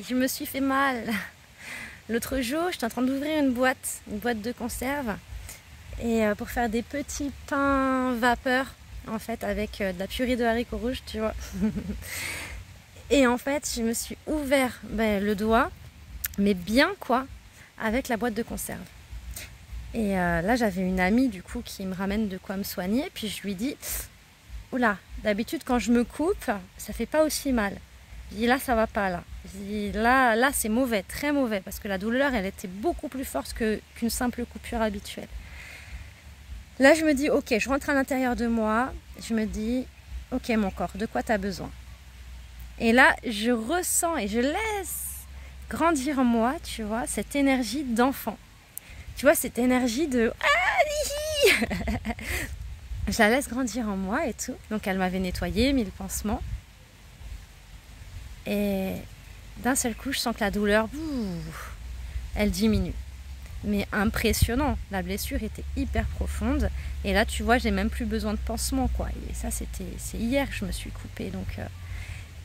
je me suis fait mal. L'autre jour, j'étais en train d'ouvrir une boîte de conserve, et pour faire des petits pains vapeur, en fait, avec de la purée de haricots rouges, tu vois. Et en fait, je me suis ouvert le doigt, mais bien quoi, avec la boîte de conserve. Et là, j'avais une amie du coup qui me ramène de quoi me soigner, puis je lui dis, oula, d'habitude quand je me coupe, ça fait pas aussi mal. Je dis là, ça va pas là. Je dis là c'est mauvais, très mauvais, parce que la douleur, elle était beaucoup plus forte qu'une simple coupure habituelle. Là, je me dis, ok, je rentre à l'intérieur de moi, je me dis, ok mon corps, de quoi tu as besoin? Et là, je ressens et je laisse grandir en moi, tu vois, cette énergie d'enfant. Tu vois, cette énergie de je la laisse grandir en moi et tout. Donc elle m'avait nettoyé, mis le pansement. Et d'un seul coup, je sens que la douleur, elle diminue. Mais impressionnant, la blessure était hyper profonde. Et là, tu vois, j'ai même plus besoin de pansement, quoi. Et ça, c'est hier que je me suis coupée. Donc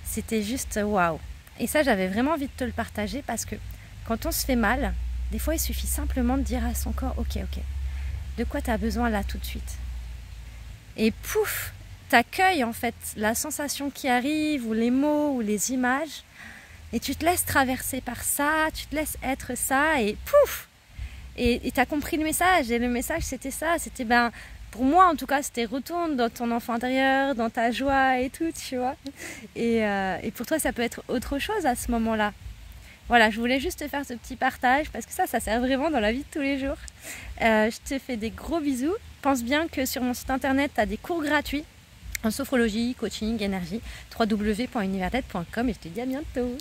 c'était juste waouh. Et ça, j'avais vraiment envie de te le partager parce que quand on se fait mal, des fois, il suffit simplement de dire à son corps, ok, de quoi tu as besoin là tout de suite? Et pouf, t'accueilles en fait la sensation qui arrive, ou les mots, ou les images, et tu te laisses traverser par ça, tu te laisses être ça, et pouf! Et t'as compris le message, et le message c'était ça, c'était pour moi en tout cas, c'était retourne dans ton enfant intérieur, dans ta joie et tout, tu vois. Et pour toi, ça peut être autre chose à ce moment-là. Voilà, je voulais juste te faire ce petit partage parce que ça sert vraiment dans la vie de tous les jours. Je te fais des gros bisous. Pense bien que sur mon site internet, tu as des cours gratuits en sophrologie, coaching, énergie, www.univerdet.com et je te dis à bientôt.